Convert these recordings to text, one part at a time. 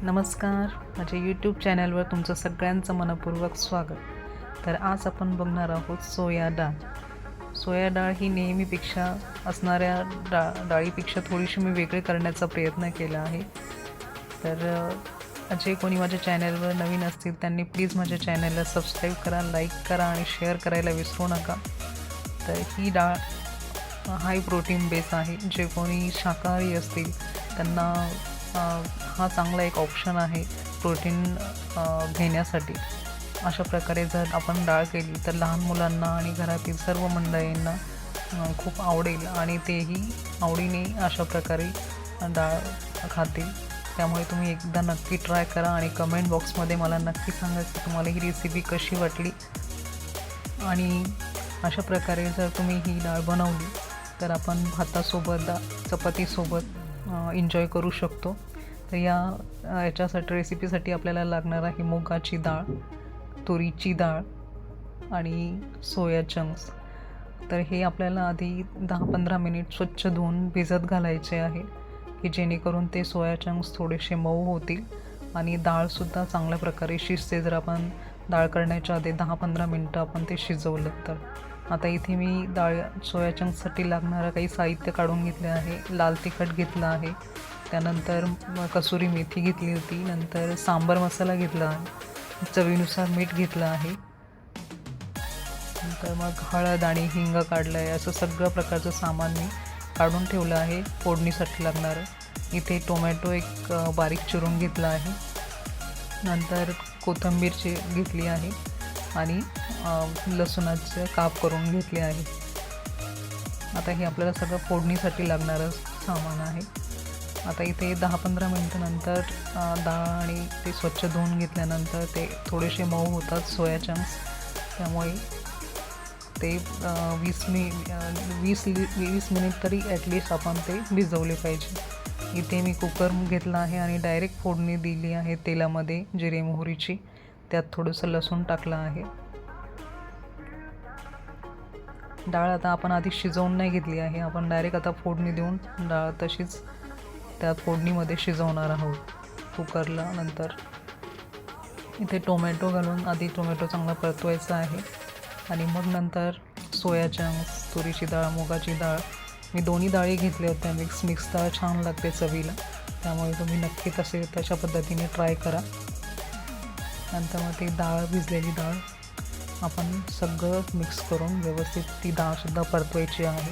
नमस्कार, माझ्या यूट्यूब चॅनलवर तुमचं सगळ्यांचं मनपूर्वक स्वागत. तर आज आपण बघणार आहोत सोया डाळ. सोया डाळ ही नेहमीपेक्षा असणाऱ्या डाळीपेक्षा थोडीशी मी वेगळी करण्याचा प्रयत्न केला आहे. तर जे कोणी माझ्या चॅनलवर नवीन असतील त्यांनी प्लीज माझ्या चॅनलला सबस्क्राईब करा, लाईक करा आणि शेअर करायला विसरू नका. तर ही डाळ हाय प्रोटीन बेस आहे. जे कोणी शाकाहारी असतील त्यांना हा चांगला एक ऑप्शन आहे प्रोटीन घेण्यासाठी. अशा प्रकारे जर आपण डाळ केली तर लहान मुलांना आणि घरातील सर्व मंडळींना खूप आवडेल आणि तेही आवडीने अशा प्रकारे डाळ खातील. त्यामुळे तुम्ही एकदा नक्की ट्राय करा आणि कमेंट बॉक्समध्ये मला नक्की सांगा की तुम्हाला ही रेसिपी कशी वाटली. आणि अशा प्रकारे जर तुम्ही ही डाळ बनवली तर आपण भातासोबत चपातीसोबत एन्जॉय करू शकतो. तर याच्यासाठी रेसिपीसाठी आपल्याला लागणार आहे मुगाची डाळ, तुरीची डाळ आणि सोया चंक्स. तर हे आपल्याला आधी 10-15 मिनिट स्वच्छ धुवून भिजत घालायचे आहे की जेणेकरून ते सोया चंक्स थोडेसे मऊ होतील आणि डाळसुद्धा चांगल्या प्रकारे शिजते जर आपण डाळ करण्याच्या आधी 10-15 मिनटं आपण ते शिजवलं तर. आता इथे मी सोया चंक्ससाठी लागणारं काही साहित्य काढून घेतले आहे. लाल तिखट घेतलं आहे, त्यानंतर कसुरी मेथी घेतली होती, नंतर सांबार मसाला घेतला आहे, चवीनुसार मीठ घेतलं आहे, नंतर मग हळद आणि हिंग काढलं आहे. असं सगळं प्रकारचं सामान मी काढून ठेवलं आहे फोडणीसाठी लागणारं. इथे टोमॅटो एक बारीक चिरून घेतला आहे, नंतर कोथिंबीर घेतली आहे आणि लसूणाचे काप करून घेतले आहे. आता हे आपल्याला सगळं फोडणीसाठी लागणारं सामान आहे. आता इथे 10-15 मिनटानंतर डाळ आणि ते स्वच्छ धुवून घेतल्यानंतर ते थोडेसे मऊ होतात सोया चंक्स. त्यामुळे ते 20 मिनिट तरी ॲटलिस्ट आपण ते भिजवले पाहिजे. इथे मी कुकर घेतला आहे आणि डायरेक्ट फोडणी दिली आहे तेलामध्ये जिरे मोहरीची. त्यात थोडंसं लसूण टाकलं आहे. डाळ आता आपण आधी शिजवून नाही घेतली आहे, आपण डायरेक्ट आता फोडणी देऊन डाळ तशीच त्या फोडणीमध्ये शिजवणार आहोत कुकरला. नंतर इथे टोमॅटो घालून आधी टोमॅटो चांगला परतवायचा आहे आणि मग नंतर सोया चंक्स, तुरीची डाळ, मुगाची डाळ, मी दोन्ही डाळी घेतल्या होत्या. मिक्स डाळ छान लागते चवीला, त्यामुळे तुम्ही नक्की तशा पद्धतीने ट्राय करा. नंतर मग ती भिजलेली डाळ आपण सगळं मिक्स करून व्यवस्थित ती डाळसुद्धा परतवायची आहे.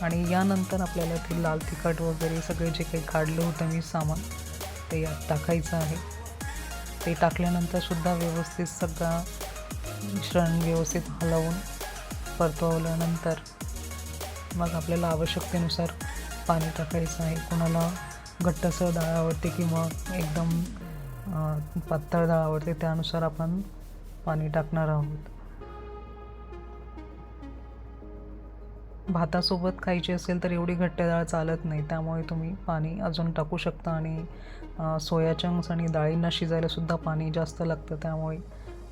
आणि यानंतर आपल्याला ते लाल तिखट वगैरे सगळे जे काही काढलं होतं मी सामान ते यात टाकायचं आहे. ते टाकल्यानंतरसुद्धा व्यवस्थित सगळं मिश्रण व्यवस्थित हलवून परतवल्यानंतर मग आपल्याला आवश्यकतेनुसार पाणी टाकायचं आहे. कोणाला घट्टसर डाळ आवडते किंवा एकदम पातळ डाळ आवडते, त्यानुसार आपण पाणी टाकणार आहोत. भातासोबत खायची असेल तर एवढी घट्ट डाळ चालत नाही, त्यामुळे तुम्ही पाणी अजून टाकू शकता. आणि सोया चंक्स आणि डाळींना शिजायलासुद्धा पाणी जास्त लागतं, त्यामुळे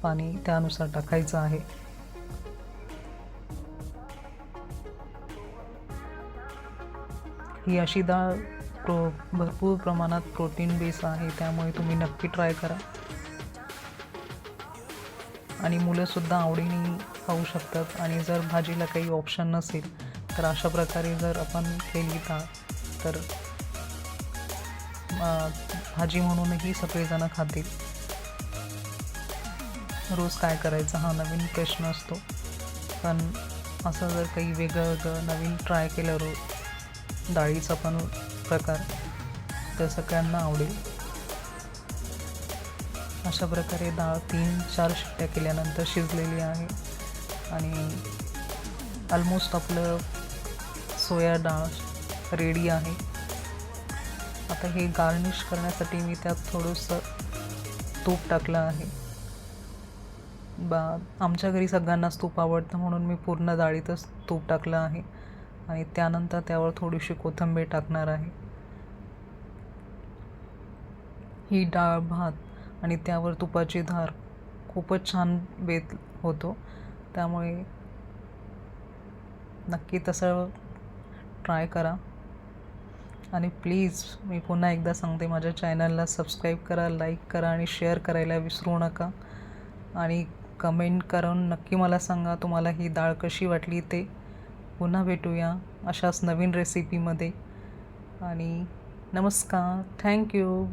पाणी त्यानुसार टाकायचं आहे. ही अशी डाळ भरपूर प्रमाणात प्रोटीन बेस आहे, त्यामुळे तुम्ही नक्की ट्राय करा आणि मुलंसुद्धा आवडीने खाऊ शकतात. आणि जर भाजीला काही ऑप्शन नसेल तर अशा प्रकारे जर आपण केली डाळ तर भाजी म्हणूनही सगळेजणं खातील. रोज काय करायचं हा नवीन प्रश्न असतो, पण असं जर काही वेगळं नवीन ट्राय केलं डाळीचा पण प्रकार तर सगळ्यांना आवडेल. अशा प्रकारे डाळ 3-4 शिट्ट्या केल्यानंतर शिजलेली आहे आणि ऑलमोस्ट आपलं सोया डाळ रेडी आहे. आता हे गार्निश करण्यासाठी मी त्यात थोडंसं तूप टाकलं आहे. आमच्या घरी सगळ्यांनाच तूप आवडतं म्हणून मी पूर्ण डाळीतच तूप टाकलं आहे आणि त्यानंतर त्यावर थोडीशी कोथिंबीर टाकणार आहे. ही डाळ भात आणि त्यावर तुपाची धार खूपच छान बेत होतो, त्यामुळे नक्की तसं ट्राय करा. आणि प्लीज मी पुन्हा एकदा सांगते, माझ्या चॅनलला सबस्क्राईब करा, लाईक करा आणि शेअर करायला विसरू नका. आणि कमेंट करून नक्की मला सांगा तुम्हाला ही डाळ कशी वाटली ते. पुन्हा भेटूया अशाच नवीन रेसिपीमध्ये. आणि नमस्कार, थँक्यू.